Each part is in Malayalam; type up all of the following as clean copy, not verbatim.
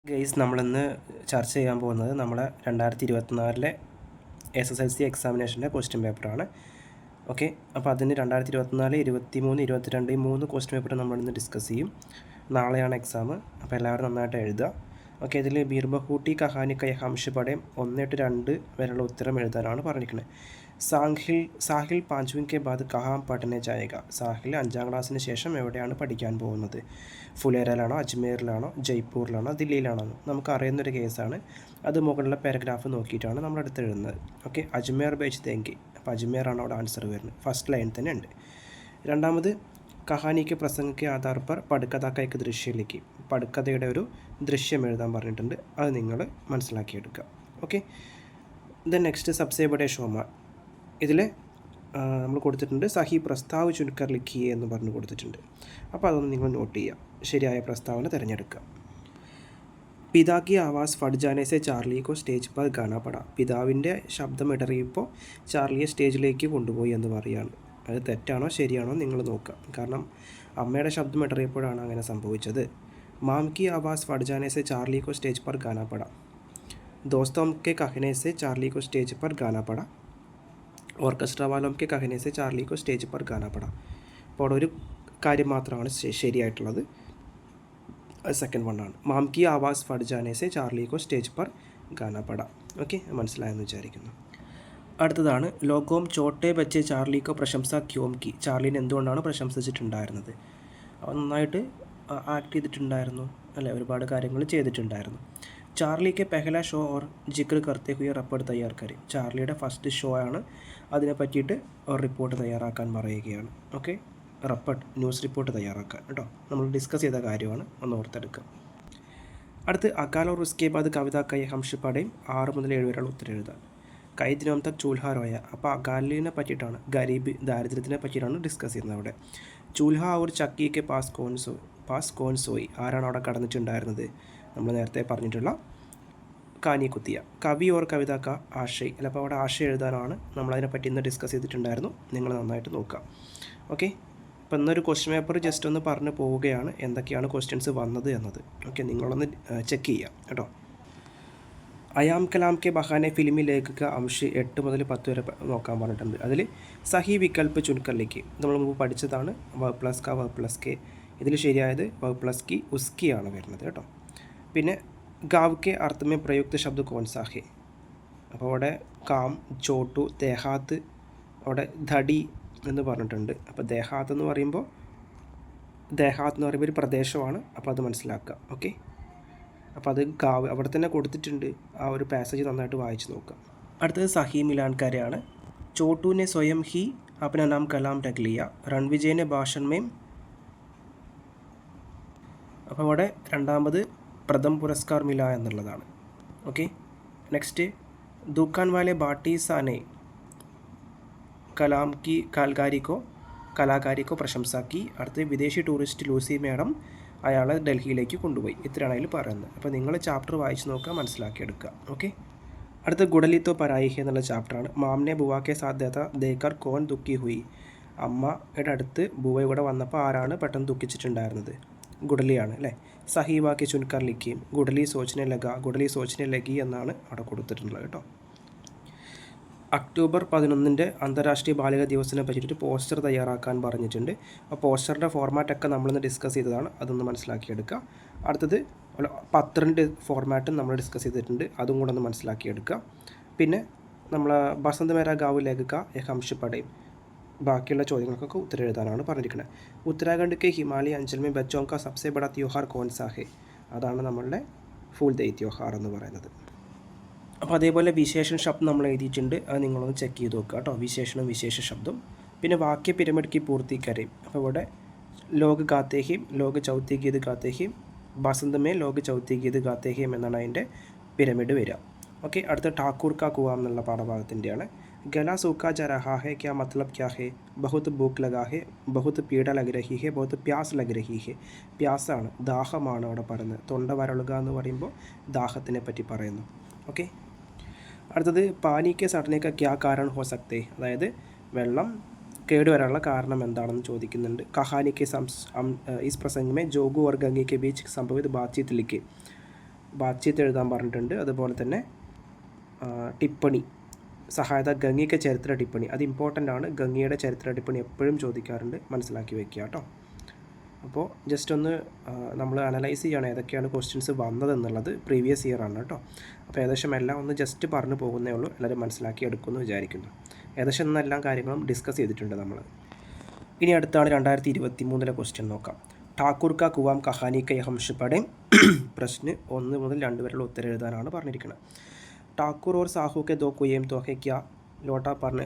ഗൈസ് നമ്മളിന്ന് ചർച്ച ചെയ്യാൻ പോകുന്നത് നമ്മളെ 2024 SSLC എക്സാമിനേഷൻ്റെ ക്വസ്റ്റ്യൻ പേപ്പറാണ്. ഓക്കെ, അപ്പോൾ അതിന് 2024, 23, 22 ഈ 3 ക്വസ്റ്റ്യൻ പേപ്പർ നമ്മളിന്ന് ഡിസ്കസ് ചെയ്യും. നാളെയാണ് എക്സാം, അപ്പോൾ എല്ലാവരും നന്നായിട്ട് എഴുതുക. ഓക്കെ, ഇതിൽ ബീർബഹൂട്ടി കഹാനി കൈ ഹംഷ് പടയം 1-2 വരെയുള്ള ഉത്തരം എഴുതാനാണ് പറഞ്ഞിരിക്കുന്നത്. സാഹിൽ 5वीं के बाद कहाँ പഠനെ ജായേഗ. സാഹിൽ 5ാം ക്ലാസ്സിന് ശേഷം എവിടെയാണ് പഠിക്കാൻ പോകുന്നത്? ഫുലേരയിലാണോ, അജ്മീറിലാണോ, ജയ്പൂരിലാണോ, ദില്ലിയിലാണോ? നമുക്ക് അറിയുന്നൊരു കേസാണ്. അത് മുകളിലെ പാരഗ്രാഫ് നോക്കിയിട്ടാണ് നമ്മൾ അടുത്ത് എഴുതുന്നത്. ഓക്കെ, അജ്മീർ ബേച്ച് തേങ്കി. അപ്പോൾ അജ്മീറാണ് അവിടെ ആൻസർ വരുന്നത്. ഫസ്റ്റ് ലൈൻ തന്നെ ഉണ്ട്. രണ്ടാമത് കഹാനിക്ക് പ്രസംഗിക്ക് ആധാർ പർ പടുക്കഥ കൈക്ക് ദൃശ്യയിലേക്ക്. പടുക്കഥയുടെ ഒരു ദൃശ്യം എഴുതാൻ പറഞ്ഞിട്ടുണ്ട്, അത് നിങ്ങൾ മനസ്സിലാക്കിയെടുക്കുക. ഓക്കെ, ദെൻ നെക്സ്റ്റ് സബ്സേ ബഡേ ഷോമാൻ. ഇതിൽ നമ്മൾ കൊടുത്തിട്ടുണ്ട് സഹി പ്രസ്താവ് ചുൻകർ ലിഖിയെ എന്ന് പറഞ്ഞ് കൊടുത്തിട്ടുണ്ട്. അപ്പോൾ അതൊന്ന് നിങ്ങൾ നോട്ട് ചെയ്യുക, ശരിയായ പ്രസ്താവന തിരഞ്ഞെടുക്കുക. പിതാക്കി ആവാസ് ഫഡ്ജാനേസെ ചാർലിക്കോ സ്റ്റേജ് പർ ഗാന പട. പിതാവിൻ്റെ ശബ്ദം ഇടറിയപ്പോൾ ചാർലിയെ സ്റ്റേജിലേക്ക് കൊണ്ടുപോയി എന്ന് പറയുകയാണ്. അത് തെറ്റാണോ ശരിയാണോ നിങ്ങൾ നോക്കുക, കാരണം അമ്മയുടെ ശബ്ദം ഇടറിയപ്പോഴാണ് അങ്ങനെ സംഭവിച്ചത്. മാം കി ആവാസ് ഫഡ്ജാനേസെ ചാർലിക്കോ സ്റ്റേജ് പർ ഗാന പട. दोस्तों के कहने से चार्ली को स्टेज पर गाना पड़ा. ഓർക്കസ്ട്ര വാലോം കെ കഹനെ സെ ചാർലി കോ സ്റ്റേജ് പർ ഗാന പട. അപ്പോൾ അവിടെ ഒരു കാര്യം മാത്രമാണ് ശരിയായിട്ടുള്ളത്, സെക്കൻഡ് വണ്ണാണ്. മാം കി ആവാസ് ഫഡ് ജാനെ സെ ചാർലി കോ സ്റ്റേജ് പർ ഗാന പട. ഓക്കെ, മനസ്സിലായെന്ന് വിചാരിക്കുന്നു. അടുത്തതാണ് ലോകോം ചോട്ടെ ബച്ചെ ചാർലി കോ പ്രശംസ ക്യോം കി. ചാർലിനെ എന്തുകൊണ്ടാണ് പ്രശംസിച്ചിട്ടുണ്ടായിരുന്നത്? അവൻ നന്നായിട്ട് ആക്ട് ചെയ്തിട്ടുണ്ടായിരുന്നു അല്ലേ, ഒരുപാട് കാര്യങ്ങൾ ചെയ്തിട്ടുണ്ടായിരുന്നു. ചാർലിക്ക് പെഹല ഷോ ഓർ ജിക്ർ കർത്തെ ഹുയെ റിപ്പോർട്ട് തയ്യാർ കരി. ചാർലിയുടെ ഫസ്റ്റ് ഷോ ആണ്, അതിനെ പറ്റിയിട്ട് ഒരു റിപ്പോർട്ട് തയ്യാറാക്കാൻ പറയുകയാണ്. ഓക്കെ, ന്യൂസ് റിപ്പോർട്ട് തയ്യാറാക്കാൻ കേട്ടോ, നമ്മൾ ഡിസ്കസ് ചെയ്ത കാര്യമാണ്, ഒന്ന് ഓർത്തെടുക്കുക. അടുത്ത് അകാൽ ഓർ ഉസ്കെ ബാദ് കവിത കൈ ഹംഷ് പടയും 6 മുതൽ 7 വരെയുള്ള ഉത്തരം എഴുതാൻ. കൈ ദിനം തക് ചൂൽഹ റോയ. അപ്പോൾ അകാലിനെ പറ്റിയിട്ടാണ്, ഗരീബ് ദാരിദ്ര്യത്തിനെ പറ്റിയിട്ടാണ് ഡിസ്കസ് ചെയ്യുന്നത് അവിടെ. ചൂൽഹ ഓർ ചക്കിക്ക് പാസ് കോൺസോയി. ആരാണ് അവിടെ കടന്നിട്ടുണ്ടായിരുന്നത്? നമ്മൾ നേരത്തെ പറഞ്ഞിട്ടുള്ള കാനി കുത്തിയ. കവി ഓർ കവിത ക ആശയ്. അല്ല, അപ്പോൾ അവിടെ ആശയം എഴുതാനാണ്, നമ്മളതിനെപ്പറ്റി ഇന്ന് ഡിസ്കസ് ചെയ്തിട്ടുണ്ടായിരുന്നു, നിങ്ങൾ നന്നായിട്ട് നോക്കുക. ഓക്കെ, അപ്പോൾ ഇന്നൊരു ക്വസ്റ്റ്യൻ പേപ്പർ ജസ്റ്റ് ഒന്ന് പറഞ്ഞു പോവുകയാണ്, എന്തൊക്കെയാണ് ക്വസ്റ്റ്യൻസ് വന്നത് എന്നത്. ഓക്കെ, നിങ്ങളൊന്ന് ചെക്ക് ചെയ്യാം കേട്ടോ. അയാം കലാം കെ ബഹാനെ ഫിലിമി ലേഖക അംശ് 8 മുതൽ 10 വരെ നോക്കാൻ പറഞ്ഞിട്ടുണ്ട്. അതിൽ സഹി വികൽപ്പ് ചുൻകറിലേക്ക് നമ്മൾ മുമ്പ് പഠിച്ചതാണ്. വ പ്ലസ് ക വ പ്ലസ് കെ. ഇതിൽ ശരിയായത് വ പ്ലസ് കി ഉസ്കിയാണ് വരുന്നത് കേട്ടോ. പിന്നെ ഗാവ് കെ അർത്ഥമേ പ്രയുക്ത ശബ്ദ കോൺസാഹെ. അപ്പോൾ അവിടെ കാം, ചോട്ടു, ദേഹാത്ത്, അവിടെ ധടി എന്ന് പറഞ്ഞിട്ടുണ്ട്. അപ്പോൾ ദേഹാത്ത് എന്ന് പറയുമ്പോൾ ഒരു പ്രദേശമാണ്, അപ്പോൾ അത് മനസ്സിലാക്കുക. ഓക്കെ, അപ്പോൾ അത് ഗാവ് അവിടെ തന്നെ കൊടുത്തിട്ടുണ്ട്, ആ ഒരു പാസേജ് നന്നായിട്ട് വായിച്ച് നോക്കുക. അടുത്തത് സഹി മിലാൻകാരെയാണ്. ചോട്ടുവിനെ സ്വയം ഹി അപ്ന നാം കലാം രഖ്ലിയ. രൺവിജയനെ ഭാഷൺ മേം. അപ്പോൾ അവിടെ രണ്ടാമത് പ്രഥം പുരസ്കാർ മില എന്നുള്ളതാണ്. ഓക്കെ, നെക്സ്റ്റ് ദുക്കാൻ വാലെ ബാട്ടീസാനെ കലാം കി കലാകാരിക്കോ പ്രശംസാക്കി. അടുത്ത് വിദേശി ടൂറിസ്റ്റ് ലൂസി മാഡം അയാളെ ഡൽഹിയിലേക്ക് കൊണ്ടുപോയി. ഇത്രയാണ് അതിൽ പറയുന്നത്. അപ്പോൾ നിങ്ങൾ ചാപ്റ്റർ വായിച്ച് നോക്കുക, മനസ്സിലാക്കിയെടുക്കുക. ഓക്കെ, അടുത്ത ഗുഡലിത്തോ പരായിഹെ എന്നുള്ള ചാപ്റ്ററാണ്. മാമിനെ ബുവാക്കെ സാധ്യത ദേക്കർ കോൻ ദുഃഖി ഹുയി. അമ്മയുടെ അടുത്ത് ബുവ ഇവിടെ വന്നപ്പോൾ ആരാണ് പെട്ടെന്ന് ദുഃഖിച്ചിട്ടുണ്ടായിരുന്നത്? ഗുഡലിയാണ് അല്ലേ. സഹീവാക്കി ചുൻകർ ലിഖിയും. ഗുഡലി സോച്ചിനെ ലഗി എന്നാണ് അവിടെ കൊടുത്തിട്ടുള്ളത് കേട്ടോ. ഒക്ടോബർ 11 അന്താരാഷ്ട്രീയ ബാലിക ദിവസത്തിനെ പറ്റിയിട്ട് പോസ്റ്റർ തയ്യാറാക്കാൻ പറഞ്ഞിട്ടുണ്ട്. ആ പോസ്റ്ററിൻ്റെ ഫോർമാറ്റൊക്കെ നമ്മളിന്ന് ഡിസ്കസ് ചെയ്തതാണ്, അതൊന്ന് മനസ്സിലാക്കിയെടുക്കുക. അടുത്തത് പത്രൻ്റെ ഫോർമാറ്റും നമ്മൾ ഡിസ്കസ് ചെയ്തിട്ടുണ്ട്, അതും കൂടെ ഒന്ന് മനസ്സിലാക്കിയെടുക്കുക. പിന്നെ നമ്മൾ ബസന്ത് മേര ഗാവ് ലേഖക ഹംഷ് പടയും ബാക്കിയുള്ള ചോദ്യങ്ങൾക്കൊക്കെ ഉത്തരം എഴുതാനാണ് പറഞ്ഞിരിക്കുന്നത്. ഉത്തരാഖണ്ഡ് കെ ഹിമാലയ അഞ്ചൽ മേ ബച്ചോം കാ സബ്സെ ബഡ ത്യോഹാർ കോൺസാ ഹെ. അതാണ് നമ്മളുടെ ഫുൾ ദൈ ത്യോഹാർ എന്ന് പറയുന്നത്. അപ്പോൾ അതേപോലെ വിശേഷൺ ശബ്ദം നമ്മൾ എഴുതിയിട്ടുണ്ട്, അത് നിങ്ങളൊന്ന് ചെക്ക് ചെയ്ത് നോക്കുക കേട്ടോ, വിശേഷണം വിശേഷ ശബ്ദം. പിന്നെ വാക്യ പിരമിഡ് കി പൂർത്തി കരയും. അപ്പോൾ ഇവിടെ ലോക് ഗാത്തേഹിം, ലോക് ചൗത്തി ഗീത് ഗാത്തേഹിം, ബസന്തമേ ലോക് ചൗത്തി ഗീത് ഗാത്തേഹിം എന്നാണ് അതിൻ്റെ പിരമിഡ് വരിക. ഓക്കെ, അടുത്ത ഠാക്കൂർ കാ കുവാം എന്നുള്ള പാഠഭാഗത്തിൻ്റെയാണ്. ഗല സൂക്കാ ജ രഹാ ഹെ ക്യാ മത്ലബ് ക്യാ ഹെ. ബഹുത് ഭൂക്ക് ലഗാ ഹെ, ബഹുത് പീഡ ലഗ് രഹി ഹെ, ബഹുത് പ്യാസ് ലഗ് രഹി ഹെ. പ്യാസാണ്, ദാഹമാണ് അവിടെ പറയുന്നത്. തൊണ്ട വരളുക എന്ന് പറയുമ്പോൾ ദാഹത്തിനെ പറ്റി പറയുന്നു. ഓക്കെ, അടുത്തത് പാനിക്ക് സടനേക്ക ക്യാ കാരൺ ഹോ സക്തേ. അതായത് വെള്ളം കേടുവരാനുള്ള കാരണം എന്താണെന്ന് ചോദിക്കുന്നുണ്ട്. കഹാനിക്ക് ഇസ് പ്രസംഗമേ ജോഗു ഓർ ഗംഗയ്ക്ക് ബീച്ച് സംഭവിത ബാത്ചീത്ത് ലിഖെ. ബാത്ചീത്ത് എഴുതാൻ പറഞ്ഞിട്ടുണ്ട്. അതുപോലെ തന്നെ ടിപ്പണി സഹായത ഗംഗയ്ക്ക് ചരിത്ര ടിപ്പണി, അത് ഇമ്പോർട്ടൻ്റ് ആണ്. ഗംഗയുടെ ചരിത്ര ടിപ്പണി എപ്പോഴും ചോദിക്കാറുണ്ട്, മനസ്സിലാക്കി വെക്കുക കേട്ടോ. അപ്പോൾ ജസ്റ്റ് ഒന്ന് നമ്മൾ അനലൈസ് ചെയ്യുകയാണ് ഏതൊക്കെയാണ് ക്വസ്റ്റ്യൻസ് വന്നതെന്നുള്ളത്. പ്രീവിയസ് ഇയർ ആണ് കേട്ടോ. അപ്പോൾ ഏകദേശം എല്ലാം ഒന്ന് ജസ്റ്റ് പറഞ്ഞു പോകുന്നേ ഉള്ളൂ, എല്ലാവരും മനസ്സിലാക്കി എടുക്കുമെന്ന് വിചാരിക്കുന്നു. ഏകദേശം എന്നെല്ലാം കാര്യങ്ങളും ഡിസ്കസ് ചെയ്തിട്ടുണ്ട് നമ്മൾ. ഇനി അടുത്താണ് 2023 ക്വസ്റ്റ്യൻ നോക്കാം. ഠാക്കൂർ കാ കുവാം കഹാനി കെ ഹംഷ് പഠേ പ്രശ്ന 1 മുതൽ 2 വരെയുള്ള ഉത്തരം എഴുതാനാണ് പറഞ്ഞിരിക്കുന്നത്. ठाकुर और साहू के दो कुएं तो है क्या लोटा भरने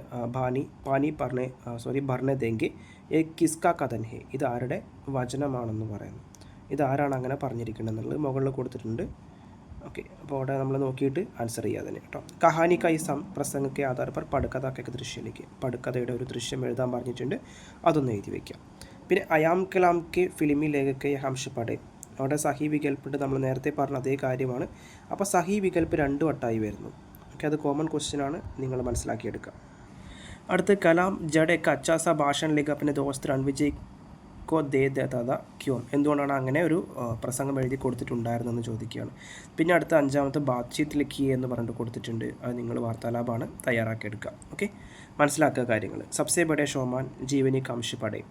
ഭർണെ देंगे ये किसका कथन है. ഇത് ആരുടെ വചനമാണെന്ന് പറയുന്നു. ഇതാരാണ് അങ്ങനെ പറഞ്ഞിരിക്കുന്നത് മുകളിൽ കൊടുത്തിട്ടുണ്ട്. ഓക്കെ, അപ്പോൾ അവിടെ നമ്മൾ നോക്കിയിട്ട് ആൻസർ ചെയ്യുക തന്നെ കേട്ടോ. കഹാനി കൈ പ്രസംഗಕ್ಕೆ ആധാർ पर പടുക്കഥ के ദൃശ്യത്തിലേക്ക് പടുക്കഥയുടെ ഒരു ദൃശ്യം എഴുതാൻ പറഞ്ഞിട്ടുണ്ട്, അതൊന്ന് എഴുതി വയ്ക്കാം. പിന്നെ അയാം കലാം കെ ഫിലിമി ലേഖകെ ഹംഷ് പഠേ, അവിടെ സഹി വികൽപ്പിട്ട് നമ്മൾ നേരത്തെ പറഞ്ഞ അതേ കാര്യമാണ്. അപ്പോൾ സഹി വികൽപ്പ് 2 വട്ടമായി വരുന്നു. ഓക്കെ, അത് കോമൺ ക്വസ്റ്റ്യൻ ആണ്, നിങ്ങൾ മനസ്സിലാക്കിയെടുക്കുക. അടുത്ത് കലാം ജഡ് എക്ക് അച്ചാസ ഭാഷൺ ലേക്ക് അപ്പനെ ദോസ്ത് രൺവിജയ് കോ ദേ ദാദാ ക്യോം, എന്തുകൊണ്ടാണ് അങ്ങനെ ഒരു പ്രസംഗം എഴുതി കൊടുത്തിട്ടുണ്ടായിരുന്നെന്ന് ചോദിക്കുകയാണ്. പിന്നെ അടുത്ത 5ാമത്തെ ബാത്ചീത്ത് ലിഖിയെ എന്ന് പറഞ്ഞിട്ട് കൊടുത്തിട്ടുണ്ട്, അത് നിങ്ങൾ വാർത്താലാപാണ് തയ്യാറാക്കിയെടുക്കുക. ഓക്കെ, മനസ്സിലാക്കുക കാര്യങ്ങൾ. സബ്സെ ബഡേ ഷോമാൻ ജീവനി കംഷ് പടേ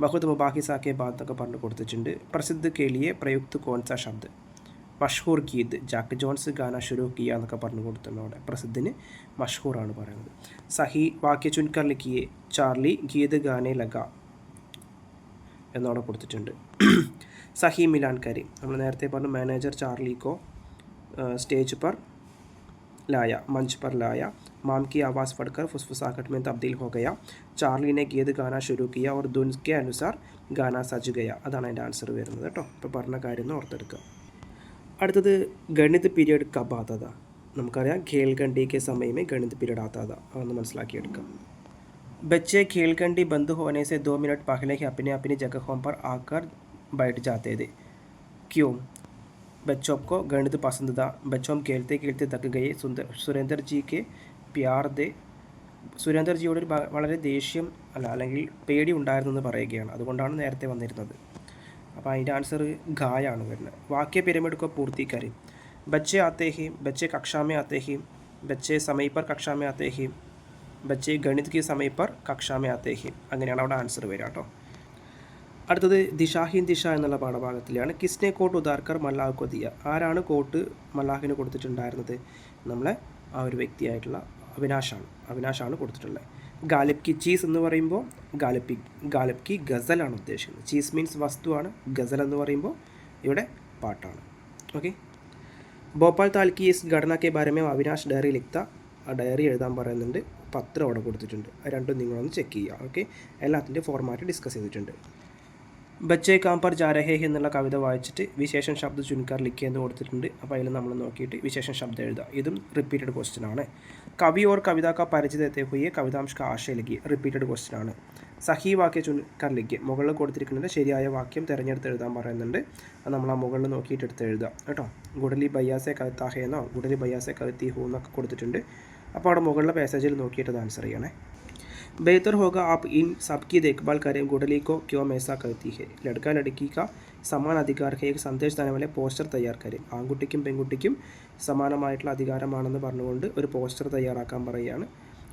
बहुत मुबाहिसा के बाद എന്നൊക്കെ പറഞ്ഞു കൊടുത്തിട്ടുണ്ട്. പ്രസിദ്ധ കേളിയെ പ്രയുക്ത് കോൺസാ ശബ്ദ് മഷ്ഹൂർ ഗീത് ജാക്ക് ജോൺസ് ഗാന ഷുരു കിയ എന്നൊക്കെ പറഞ്ഞു കൊടുത്തിട്ടുണ്ട്. അവിടെ പ്രസിദ്ധിന് മഷ്ഹൂറാണ് പറയുന്നത്. സഹി വാക്യ ചുൻകർ ലിഖിയെ ചാർലി ഗീത് ഗാനെ ലഗ എന്നവിടെ കൊടുത്തിട്ടുണ്ട്. സഹി മിലാൻ കരി, നമ്മൾ നേരത്തെ പറഞ്ഞു മാനേജർ ചാർലിക്കോ സ്റ്റേജ് पर लाया, मंच पर लाया, माम की आवाज़ पढ़कर फुसफुसाहट में तब्दील हो गया, चार्ली ने गीत गाना शुरू किया और धुन के अनुसार गाना सज गया. അതാണ് അതിൻ്റെ ആൻസർ വരുന്നത് കേട്ടോ. ഇപ്പോൾ പറഞ്ഞ കാര്യം ഒന്ന് ഓർത്തെടുക്കുക. അടുത്തത് ഗണിത് പീരിയഡ് കബ് ആതാ, നമുക്കറിയാം ഖേൽഖണ്ഡി के समय में गणित पीरियड आता था, അതൊന്ന് മനസ്സിലാക്കിയെടുക്കാം. बच्चे खेलखंडी बंद होने से 2 मिनट पहले ही अपने अपनी जगहों पर आकर बैठ जाते थे. क्यों? बच्चों को गणित पसंद था. बच्चों खेलते खेलते थक गए. സുരേന്ദർ ജി കെ പ്യാർ ദേ, സുരേന്ദർ ജിയോട് വളരെ ദേഷ്യം അല്ലെങ്കിൽ പേടി ഉണ്ടായിരുന്നു എന്ന് പറയുകയാണ്, അതുകൊണ്ടാണ് നേരത്തെ വന്നിരുന്നത്. അപ്പോൾ അതിൻ്റെ ആൻസർ ഖായാണ് വരുന്നത്. വാക്യ പിരമിഡ് को पूर्ति करें. बच्चे आते ही, बच्चे कक्षा में आते ही, बच्चे समय पर कक्षा में आते ही, बच्चे गणित के समय पर कक्षा में आते ही, അങ്ങനെയാണ് അവിടെ ആൻസർ വരിക കേട്ടോ. അടുത്തത് ദിശാഹീൻ ദിശ എന്നുള്ള പാഠഭാഗത്തിലാണ്. കിസ്നെ കോട്ട് ഉദാർക്കർ മല്ലാഹ് കൊ ദിയ, ആരാണ് കോട്ട് മല്ലാഹിന് കൊടുത്തിട്ടുണ്ടായിരുന്നത്? നമ്മളെ ആ ഒരു വ്യക്തിയായിട്ടുള്ള അവിനാഷാണ് കൊടുത്തിട്ടുള്ളത്. ഗാലിബ് കി ചീസ് എന്ന് പറയുമ്പോൾ ഗാലിബ് കി ഗസലാണ് ഉദ്ദേശിക്കുന്നത്. ചീസ് മീൻസ് വസ്തുവാണ്, ഗസൽ എന്ന് പറയുമ്പോൾ ഇവിടെ പാട്ടാണ്. ഓക്കെ, ഭോപ്പാൽ താൽക്കി ഇസ് ഘടന K Bare may Avinash diary ലിഖ്ത, ആ ഡയറി എഴുതാൻ പറയുന്നുണ്ട്, പത്രം അവിടെ കൊടുത്തിട്ടുണ്ട്. രണ്ടും നിങ്ങളൊന്ന് ചെക്ക് ചെയ്യുക. ഓക്കെ, എല്ലാത്തിൻ്റെ ഫോർമാറ്റ് ഡിസ്കസ് ചെയ്തിട്ടുണ്ട്. ബച്ചേ കാം പർ ജാ രഹേ എന്നുള്ള കവിത വായിച്ചിട്ട് വിശേഷൻ ശബ്ദ ചുൻകാർ ലിഖ്യ എന്ന് കൊടുത്തിട്ടുണ്ട്. അപ്പോൾ അതിൽ നമ്മൾ നോക്കിയിട്ട് വിശേഷൻ ശബ്ദം എഴുതുക. ഇതും റിപ്പീറ്റഡ് ക്വസ്റ്റ്യൻ ആണ്. കവി ഓർ കവിത കാ പരിചിത എത്തേ ഹുയെ കവിതാംശ കാ ആശയ ലിഖിയ, റിപ്പീറ്റഡ് ക്വസ്റ്റ്യൻ ആണ്. സഹി വാക്യ ചുൻകാർ ലിഖ്യ, മുകളിൽ കൊടുത്തിരിക്കുന്നത് ശരിയായ വാക്യം തിരഞ്ഞെടുത്ത് എഴുതാൻ പറയുന്നുണ്ട്. അത് നമ്മൾ ആ മുകളിൽ നോക്കിയിട്ട് എടുത്ത് എഴുതുക കേട്ടോ. ഗുഡലി ബയ്യാസെ കവിത്താഹേന്നോ ഗുഡലി ബയ്യാസെ കവിത്തി ഹൂ എന്നൊക്കെ കൊടുത്തിട്ടുണ്ട്. അപ്പോൾ അവിടെ മുകളിലെ പാസേജിൽ നോക്കിയിട്ട് ആൻസർ ചെയ്യണേ. बेहतर होगा आप इन सब की देखभाल करें. गुडली को क्यों ऐसा करती है? लड़का लड़की का समान अधिकार है, एक संदेश देने वाले പോസ്റ്റർ തയ്യാർ करें. ആൺകുട്ടിക്കും പെൺകുട്ടിക്കും സമാനമായിട്ടുള്ള അധികാരമാണെന്ന് പറഞ്ഞുകൊണ്ട് ഒരു പോസ്റ്റർ തയ്യാറാക്കാൻ പറയുകയാണ്.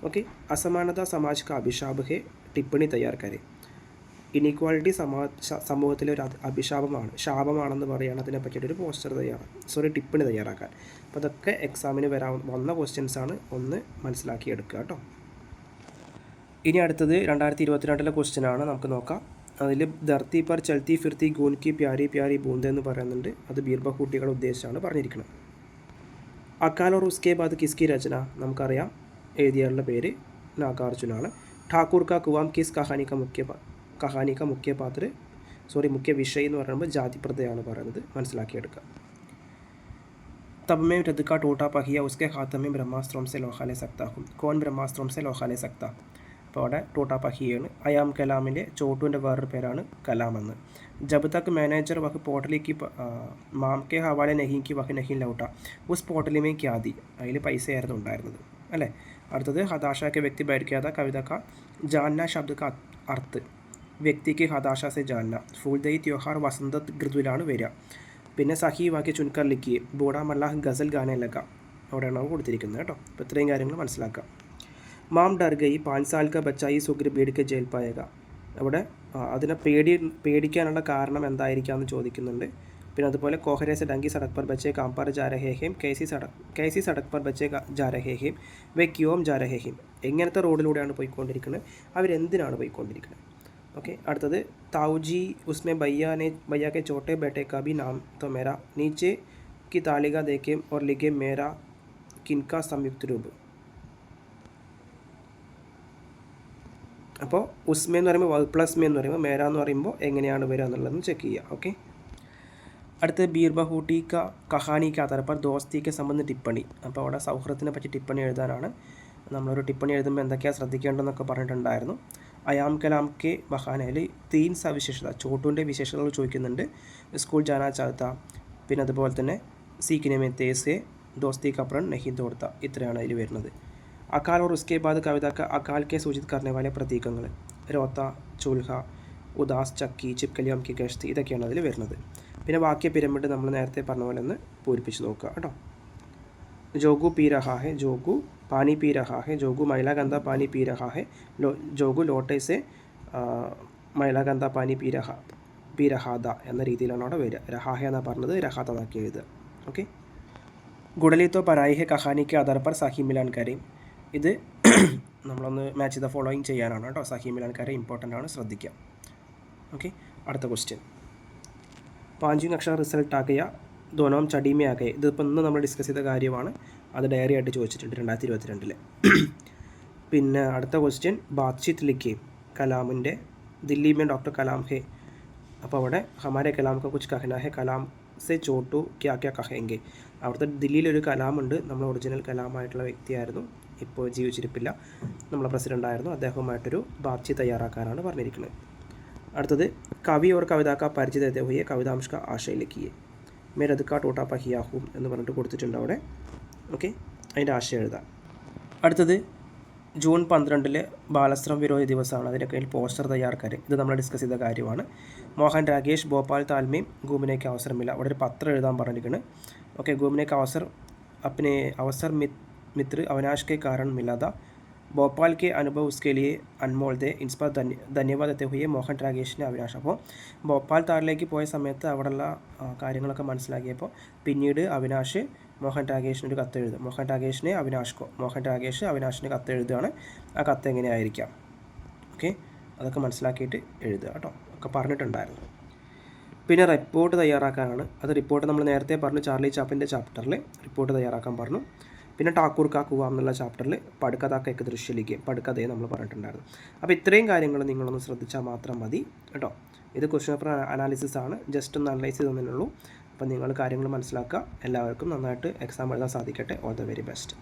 ഓക്കെ, അസമാനത സമാജ് കാ അഭിശാപ് ഹെ, ടിപ്പണി തയ്യാർ കരെ. ഇനീക്വാളിറ്റി സമൂഹത്തിലെ ഒരു അഭിശാപമാണ്, ശാപമാണെന്ന് പറയുകയാണ്. അതിനെ പറ്റിയിട്ടൊരു പോസ്റ്റർ ടിപ്പണി തയ്യാറാക്കാൻ. അപ്പോൾ അതൊക്കെ എക്സാമിന് വന്ന ക്വസ്റ്റ്യൻസ് ആണ്, ഒന്ന് മനസ്സിലാക്കിയെടുക്കുക കേട്ടോ. ഇനി അടുത്തത് 2022 ക്വസ്റ്റ്യൻ ആണ്, നമുക്ക് നോക്കാം. അതിൽ ധർത്തി പർ ചൽത്തി ഫിർത്തി ഗൂൻ കി പ്യാരി പ്യാരി ബൂന്ത് എന്ന് പറയുന്നുണ്ട്. അത് ബീർബഹൂട്ടികളെ ഉദ്ദേശിച്ചാണ് പറഞ്ഞിരിക്കുന്നത്. അക്കാൽ ഓർ ഉസ്കെ ബാദ് കിസ്കി രചന, നമുക്കറിയാം എഴുതിയാലുള്ള പേര് നാഗാർജുനാണ്. ഠാക്കൂർ കാ കുവാം കിസ് കഹാനി കാ മുഖ്യ വിഷയം എന്ന് പറയുമ്പോൾ ജാതിപ്രതയാണ് പറയുന്നത്, മനസ്സിലാക്കിയെടുക്കുക. तब मैं रद का टूटा पहिया उसके हाथ में ब्रह्मास्त्रों से लोहा ले सकता हूँ. कौन ब्रह्मास्त्रों से लोहा ले सकता? അപ്പോൾ അവിടെ ടോട്ടാ പഹിയാണ്. അയാം കലാമിൻ്റെ ചോട്ടുവിൻ്റെ വേറൊരു പേരാണ് കലാമെന്ന്. ജബ് തക് മാനേജർ വഹ് പോർട്ടലിക്ക് മാം കെ ഹവാലെ നഹീക്ക് വഹ് നഹീൻ ലൗട്ട ഉസ് പോർട്ടലിമേ ക്യാദി, അതിൽ പൈസയായിരുന്നു ഉണ്ടായിരുന്നത് അല്ലേ. അടുത്തത് ഹതാശ കെ വ്യക്തി ബൈഠിക്കാത്ത കവിത കാ ജാന്ന ശബ്ദ കാ അർത്ത് വ്യക്തിക്ക് ഹതാശ സെ ജാന്ന. ഫൂൽ ദൈ ത്യോഹാർ വസന്ത ഋതുവിലാണ് വരിക. പിന്നെ സഹി വാക്യ ചുൻകർ ലിഖിയെ ബൂഡാ മല്ലാഹ് ഗസൽ ഗാനെ ലഗ അവിടെയാണ് കൊടുത്തിരിക്കുന്നത് കേട്ടോ. അപ്പോൾ ഇത്രയും കാര്യങ്ങൾ മനസ്സിലാക്കാം. മാം ഡർ ഗയി 5 സാൽ കാ ബച്ച ഈ സുഗ്ര ബീഡ് ജയിൽ പായേഗ. അവിടെ അതിനെ പേടിക്കാനുള്ള കാരണം എന്തായിരിക്കാമെന്ന് ചോദിക്കുന്നുണ്ട്. പിന്നെ അതുപോലെ കോഹരെ സെ ഡങ്കി സടക് പർ ബച്ചെ കാം പർ ജാ രഹേ ഹേം കൈസി സടക് പർ ബച്ചെ ജാ രഹേ ഹേം വേ ക്യോം ജാ രഹേ ഹേം. എങ്ങനത്തെ റോഡിലൂടെയാണ് പോയിക്കൊണ്ടിരിക്കുന്നത്, അവരെന്തിനാണ് പോയിക്കൊണ്ടിരിക്കുന്നത്. ओके അടുത്തത് ताऊजी उसमें भैया के छोटे बेटे का भी नाम तो मेरा नीचे की तालिका देखे और लिखे मेरा किनका संयुक्त रूप. അപ്പോൾ ഉസ്മേ എന്ന് പറയുമ്പോൾ പ്ലസ് മേ എന്ന് പറയുമ്പോൾ മേര എന്ന് പറയുമ്പോൾ എങ്ങനെയാണ് വരിക എന്നുള്ളതെന്ന് ചെക്ക് ചെയ്യുക. ഓക്കെ അടുത്ത് ബീർബഹൂട്ടി കഹാനിക്ക് ആധാര പർ ദോസ്തിക്ക് സംബന്ധ ടിപ്പണി. അപ്പോൾ അവിടെ സൗഹൃദത്തിനെ പറ്റി ടിപ്പണി എഴുതാനാണ്. നമ്മളൊരു ടിപ്പണി എഴുതുമ്പോൾ എന്തൊക്കെയാണ് ശ്രദ്ധിക്കേണ്ടതെന്നൊക്കെ പറഞ്ഞിട്ടുണ്ടായിരുന്നു. അയാം കലാം കെ ബഹാനയിൽ 3 സവിശേഷത ചോട്ടുവിൻ്റെ വിശേഷതകൾ ചോദിക്കുന്നുണ്ട്. സ്കൂൾ ജാനാ ചാഹത്ത, പിന്നെ അതുപോലെ തന്നെ സീക്കിനെ മേ തേസെ ദോസ്തി കപ്രൺ നഹി ദോർത്ത, ഇത്രയാണ് അതിൽ വരുന്നത്. അകാൽ और उसके बाद कविता का अकाल के सूचित करने वाले പ്രതീകങ്ങൾ रोता, चूल्हा, ഉദാസ്, ചക്കി, ചിപ്കലിയം കി ഗഷ്ത്, ഇതൊക്കെയാണ് അതിൽ വരുന്നത്. പിന്നെ വാക്യ പിരമിഡ് നമ്മൾ നേരത്തെ പറഞ്ഞ പോലെ ഒന്ന് പൂരിപ്പിച്ച് നോക്കുക കേട്ടോ. जोगू पी रहा है, जोगू पानी पी रहा है, जोगू मैला गंदा पानी पी रहा है, जोगू ലോട്ടെ से मैला गंदा पानी पी रहा था എന്ന രീതിയിലാണ് അവിടെ വരിക. രഹാഹ എന്നാണ് പറഞ്ഞത്, രഹാത്ത എന്നാക്കി എഴുതുക. ഓക്കെ ഗുഡലിത്തോ പരായി ഹെ കഹാനിക്ക് ആധാർ പർ സഹി മിലാൻ കരീം. ഇത് നമ്മളൊന്ന് മാച്ച് ചെയ്ത ഫോളോയിങ് ചെയ്യാനാണ് കേട്ടോ. സഹി മിലാൻ കരീം ഇമ്പോർട്ടൻ്റ് ആണ്, ശ്രദ്ധിക്കുക. ഓക്കെ അടുത്ത ക്വസ്റ്റ്യൻ 5 അക്ഷര റിസൾട്ട് ആക്കിയ ദോനോം ചടീമേ ആകെ. ഇതിപ്പോൾ ഇന്ന് നമ്മൾ ഡിസ്കസ് ചെയ്ത കാര്യമാണ്, അത് ഡയറി ആയിട്ട് ചോദിച്ചിട്ടുണ്ട് 2022. പിന്നെ അടുത്ത question ബാത്ചീത്ത് ലിഖേ കലാമിൻ്റെ Delhi may doctor Kalam ഹേ. അപ്പോൾ അവിടെ ഹമാരെ കലാം കാ കുച്ച് കഹന ഹെ കലാം സെ ചോട്ടു ക്യാ ക്യാ കഹെങ്കെ. അവിടുത്തെ ദില്ലിയിലൊരു കലാമുണ്ട്, നമ്മൾ ഒറിജിനൽ കലാമായിട്ടുള്ള വ്യക്തിയായിരുന്നു, ഇപ്പോൾ ജീവിച്ചിരിപ്പില്ല, നമ്മളെ പ്രസിഡൻ്റായിരുന്നു. അദ്ദേഹവുമായിട്ടൊരു ബാത്ചീത്ത് തയ്യാറാക്കാനാണ് പറഞ്ഞിരിക്കുന്നത്. അടുത്തത് കവി ഓർ കവിത കാ പരിചയ ദേത്തെ ഹുയെ കവിതാംശ കാ ആശയ ലിഖിയെ മേരദ്ക്കാ ടോട്ടാ പഹിയാഹൂം എന്ന് പറഞ്ഞിട്ട് കൊടുത്തിട്ടുണ്ട് അവിടെ. ഓക്കെ അതിൻ്റെ ആശയം എഴുതാം. അടുത്തത് ജൂൺ 12 ബാലശ്രം വിരോധി ദിവസമാണ്. അതിൻ്റെ കയ്യിൽ പോസ്റ്റർ തയ്യാറാക്കാൻ ഇത് നമ്മൾ ഡിസ്കസ് ചെയ്ത കാര്യമാണ്. മോഹൻ രാകേഷ് ഭോപ്പാൽ താൽമേം ഗൂമിനേക്ക് അവസരമില്ല. അവിടെ ഒരു പത്രം എഴുതാൻ പറഞ്ഞിരിക്കുന്നത്. ഓക്കെ ഗൂമിനേക്ക് अपने अवसर मित्र अविनाश के कारण मिला था. भोपाल के अनुभव उसके लिए अनमोल थे. इस पर ധന്യവാദ देते हुए മോഹൻ രാകേഷിനെ അവിനാഷ്. അപ്പോൾ ഭോപ്പാൽ താറിലേക്ക് പോയ സമയത്ത് അവിടെയുള്ള കാര്യങ്ങളൊക്കെ മനസ്സിലാക്കിയപ്പോൾ പിന്നീട് അവിനാഷ് മോഹൻ രാകേഷിനൊരു കത്ത് എഴുതും. മോഹൻ രാകേഷിനെ മോഹൻ രാകേഷ് അവിനാഷിന് കത്ത് എഴുതുകയാണ്. ആ കത്ത് എങ്ങനെയായിരിക്കാം, ഓക്കെ അതൊക്കെ മനസ്സിലാക്കിയിട്ട് എഴുതുക കേട്ടോ, ഒക്കെ പറഞ്ഞിട്ടുണ്ടായിരുന്നു. പിന്നെ റിപ്പോർട്ട് തയ്യാറാക്കാനാണ്. അത് റിപ്പോർട്ട് നമ്മൾ നേരത്തെ പറഞ്ഞു, ചാർലി ചാപ്പിൻ്റെ ചാപ്റ്ററിൽ റിപ്പോർട്ട് തയ്യാറാക്കാൻ പറഞ്ഞു. പിന്നെ ടാക്കൂർ കാ കുവ എന്നുള്ള ചാപ്റ്ററിൽ പടുക്കഥാക്കൊക്കെ ദൃശ്യലിക്ക് പടുക്കഥയെ നമ്മൾ പറഞ്ഞിട്ടുണ്ടായിരുന്നു. അപ്പോൾ ഇത്രയും കാര്യങ്ങൾ നിങ്ങളൊന്ന് ശ്രദ്ധിച്ചാൽ മാത്രം മതി കേട്ടോ. ഇത് ക്വസ്റ്റ്യൻ പേപ്പർ അനാലിസിസ് ആണ്, ജസ്റ്റ് ഒന്ന് അനലൈസ് ചെയ്തേ ഉള്ളൂ. അപ്പോൾ നിങ്ങൾ കാര്യങ്ങൾ മനസ്സിലാക്കുക. എല്ലാവർക്കും നന്നായിട്ട് എക്സാം എഴുതാൻ സാധിക്കട്ടെ. All the very best.